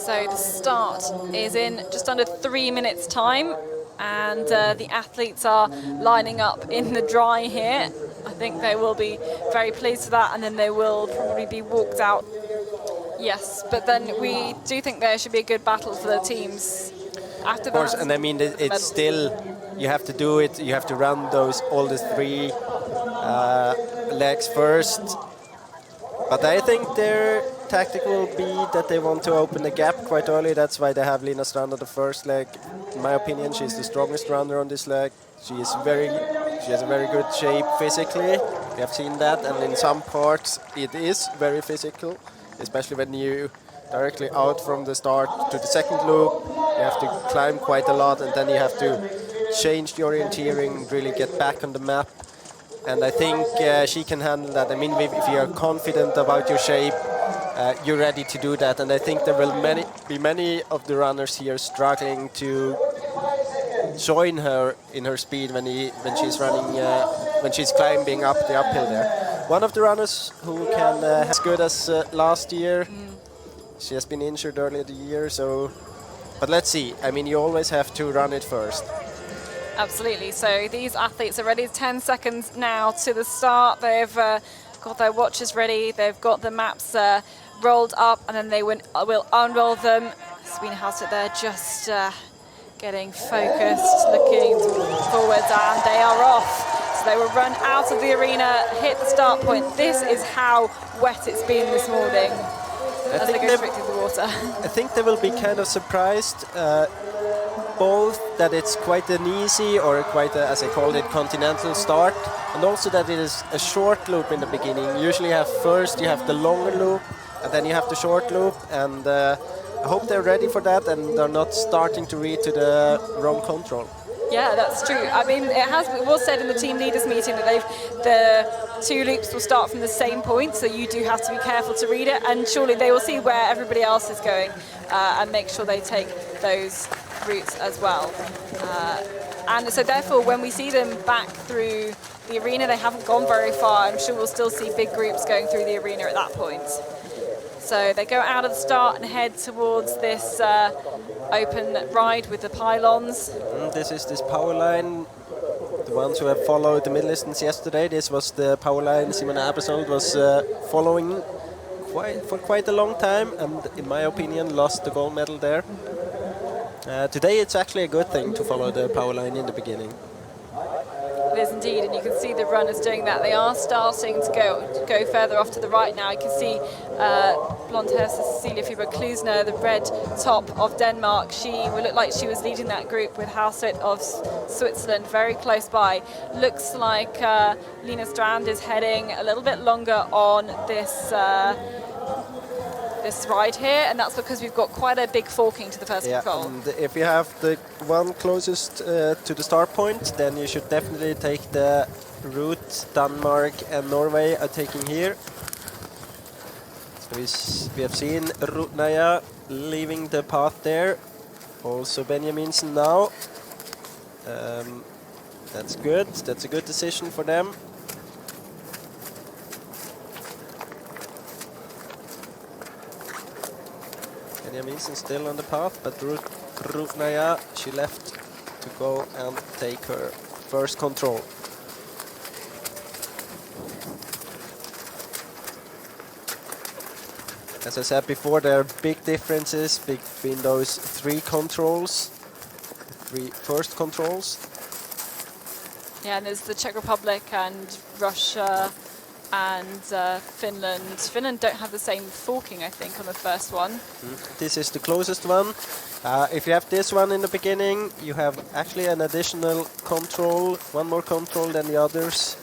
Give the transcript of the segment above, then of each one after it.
So the start is in just under 3 minutes time, and the athletes are lining up in the dry here. I think they will be very pleased with that, and then they will probably be walked out. Yes, but then we do think there should be a good battle for the teams after that. Of course, and I mean, it's still, you have to do it, you have to run all the 3 legs first. But I think their tactic will be that they want to open the gap quite early. That's why they have Lina Strand on the first leg. In my opinion, she's the strongest runner on this leg. She has a very good shape physically. We have seen that, and in some parts it is very physical, especially when you directly out from the start to the second loop. You have to climb quite a lot, and then you have to change the orienteering, really get back on the map. And I think she can handle that. I mean, if you are confident about your shape, you're ready to do that. And I think there will be many of the runners here struggling to join her in her speed when she's running, when she's climbing up the uphill there. One of the runners who can as good as last year. She has been injured earlier the year, so. But let's see. I mean, you always have to run it first. Absolutely. So these athletes are ready. 10 seconds now to the start. They've got their watches ready. They've got the maps rolled up, and then they will unroll them. Sabine Hausert there just getting focused, looking forwards, and they are off. So they will run out of the arena, hit the start point. This is how wet it's been this morning as they go straight through the water. I think they will be kind of surprised. Both that it's quite an easy, or quite a, as I called it, continental start, and also that it is a short loop in the beginning. Usually you have the longer loop, and then you have the short loop, and I hope they're ready for that and they're not starting to read to the wrong control. Yeah, that's true. I mean, it was said in the team leaders meeting that the 2 loops will start from the same point, so you do have to be careful to read it, and surely they will see where everybody else is going and make sure they take those routes as well. And so therefore, when we see them back through the arena, they haven't gone very far. I'm sure we'll still see big groups going through the arena at that point. So they go out of the start and head towards this open ride with the pylons. This is this power line. The ones who have followed the middle distance yesterday, this was the power line Simona Abersold was following for quite a long time, and in my opinion lost the gold medal there. Today it's actually a good thing to follow the power line in the beginning. It is indeed, and you can see the runners doing that. They are starting to go further off to the right now. You can see blonde hair Cecilia Fiber-Klusner, the red top of Denmark. She will look like she was leading that group with Hausert of Switzerland very close by. Looks like Lina Strand is heading a little bit longer on this ride here, and that's because we've got quite a big forking to the first control. And if you have the one closest to the start point, then you should definitely take the route Denmark and Norway are taking here. So we have seen Rutnaya leaving the path there. Also Benjaminsen now. That's good. That's a good decision for them. Benjaminsen still on the path, but Rutnaya, she left to go and take her first control. As I said before, there are big differences between those 3 controls, the 3 first controls. Yeah, and there's the Czech Republic and Russia and Finland. Finland don't have the same forking, I think, on the first one. This is the closest one. If you have this one in the beginning, you have actually an additional control, one more control than the others.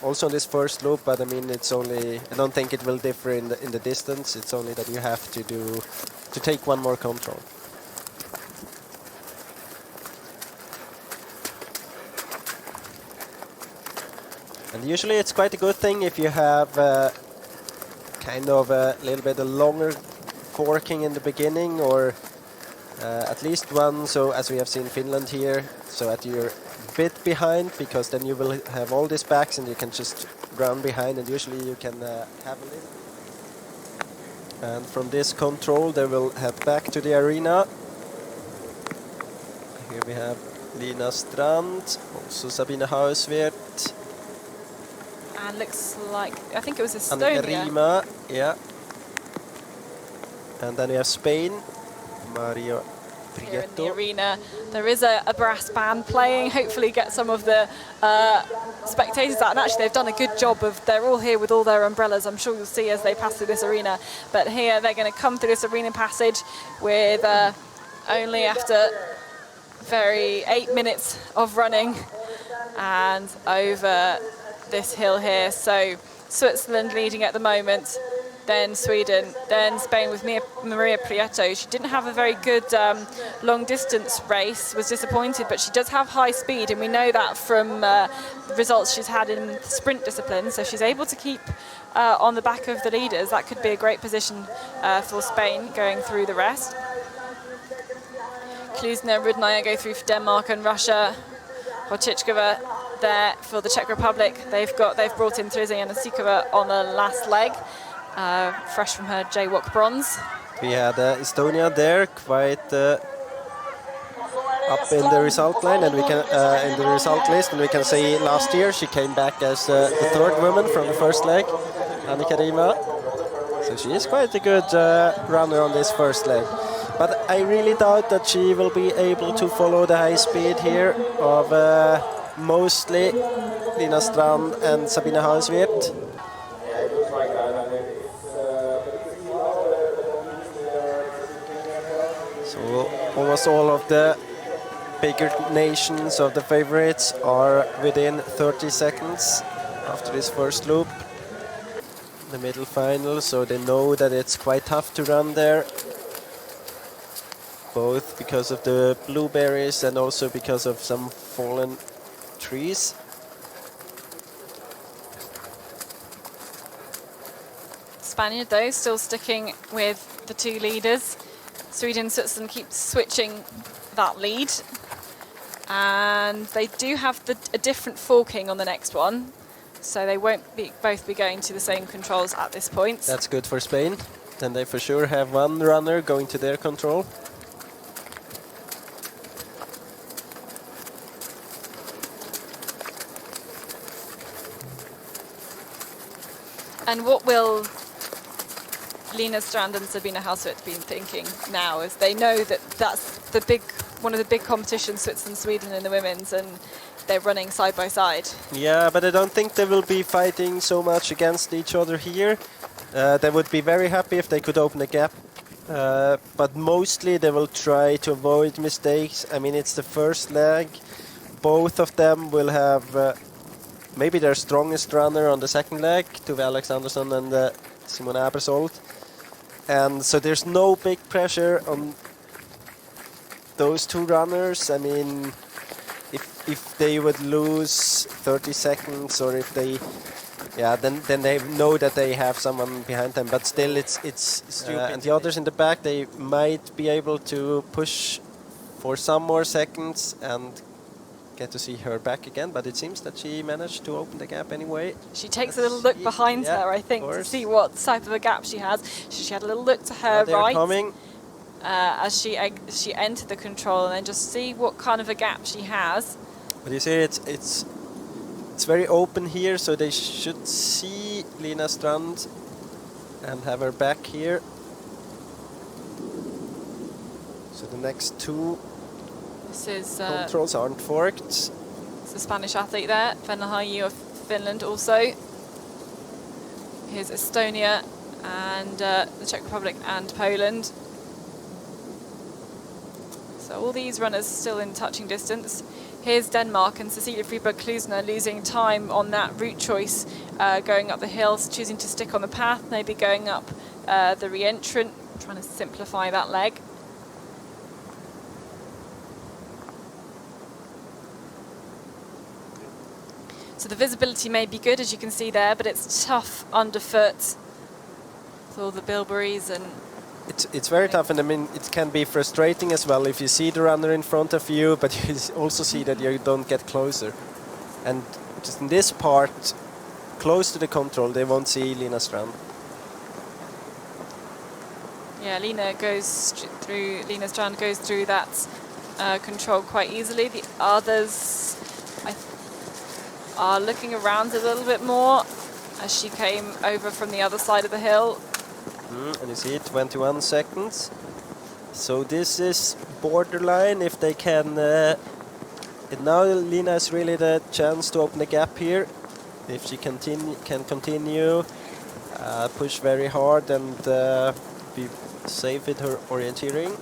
Also on this first loop, but I mean, it's only, I don't think it will differ in the distance. It's only that you have to take one more control. And usually it's quite a good thing if you have kind of a little bit of longer forking in the beginning, or at least one, so as we have seen Finland here, so that you're a bit behind, because then you will have all these backs and you can just run behind, and usually you can have a little. And from this control, they will head back to the arena. Here we have Lina Strand, also Sabine Hauswirth. And looks like, I think it was Estonia. Rima, yeah. And then we have Spain, Maria Here in the Prieto. arena. There is a brass band playing, hopefully get some of the spectators out. And actually they've done a good job of, they're all here with all their umbrellas. I'm sure you'll see as they pass through this arena. But here they're going to come through this arena passage with only after 8 minutes of running and over this hill here. So Switzerland leading at the moment, then Sweden, then Spain with Maria Prieto. She didn't have a very good long distance race, was disappointed, but she does have high speed, and we know that from results she's had in the sprint discipline. So she's able to keep on the back of the leaders. That could be a great position for Spain going through the rest. Klusner, Rudnaya go through for Denmark and Russia. Hočičková there for the Czech Republic. They've brought in Teresa Sikova on the last leg, fresh from her WOC bronze. We had Estonia there, quite up in the result line, and we can in the result list, and we can say last year she came back as the third woman from the first leg, Annika Rima. So she is quite a good runner on this first leg. But I really doubt that she will be able to follow the high speed here of mostly Lina Strand and Sabine Hauswirth. So almost all of the bigger nations of the favorites are within 30 seconds after this first loop. The middle final, so they know that it's quite tough to run there. Both because of the blueberries and also because of some fallen trees. Spaniard, though, still sticking with the two leaders. Sweden, Switzerland keep switching that lead. And they do have a different forking on the next one. So they won't both be going to the same controls at this point. That's good for Spain. Then they for sure have one runner going to their control. And what will Lina Strand and Sabine Hauswirth be thinking now, as they know that that's one of the big competitions, Switzerland, Sweden in the women's, and they're running side by side? Yeah, but I don't think they will be fighting so much against each other here. They would be very happy if they could open a gap, but mostly they will try to avoid mistakes. I mean, it's the first leg. Both of them will have maybe their strongest runner on the second leg, Tove Alexandersson and Simone Abersold. And so there's no big pressure on those two runners. I mean, if they would lose 30 seconds, or if they, then they know that they have someone behind them. But still, it's stupid. And the others in the back, they might be able to push for some more seconds and get to see her back again, but it seems that she managed to open the gap anyway. She takes a little look behind her, I think, to see what type of a gap she has. She had a little look to her right as she entered the control, and then just see what kind of a gap she has. But you see, it's very open here, so they should see Lina Strand and have her back here. So the next two controls aren't forked. It's a Spanish athlete there, Venäjä of Finland also. Here's Estonia and the Czech Republic and Poland. So all these runners still in touching distance. Here's Denmark and Cecilia Friberg Klusner losing time on that route choice, going up the hills, choosing to stick on the path, maybe going up the re-entrant, trying to simplify that leg. So the visibility may be good, as you can see there, but it's tough underfoot with all the bilberries and... It's very tough, and I mean, it can be frustrating as well if you see the runner in front of you, but you also see that you don't get closer. And just in this part, close to the control, they won't see Lina Strand. Yeah, Lena's strand goes through that control quite easily. The others are looking around a little bit more as she came over from the other side of the hill. And you see 21 seconds. So this is borderline if they can. Now Lena has really the chance to open the gap here. If she can continue, push very hard and be safe with her orienteering.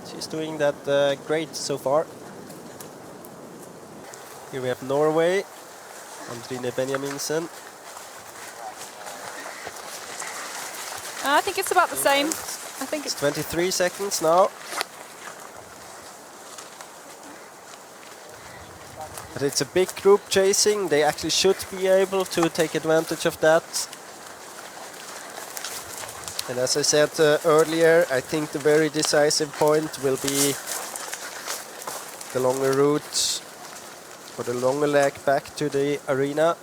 She's doing that great so far. Here we have Norway, Andrine Benjaminsen. I think it's about the same. I think it's 23 seconds now. But it's a big group chasing. They actually should be able to take advantage of that. And as I said earlier, I think the very decisive point will be the longer route or the longer leg back to the arena.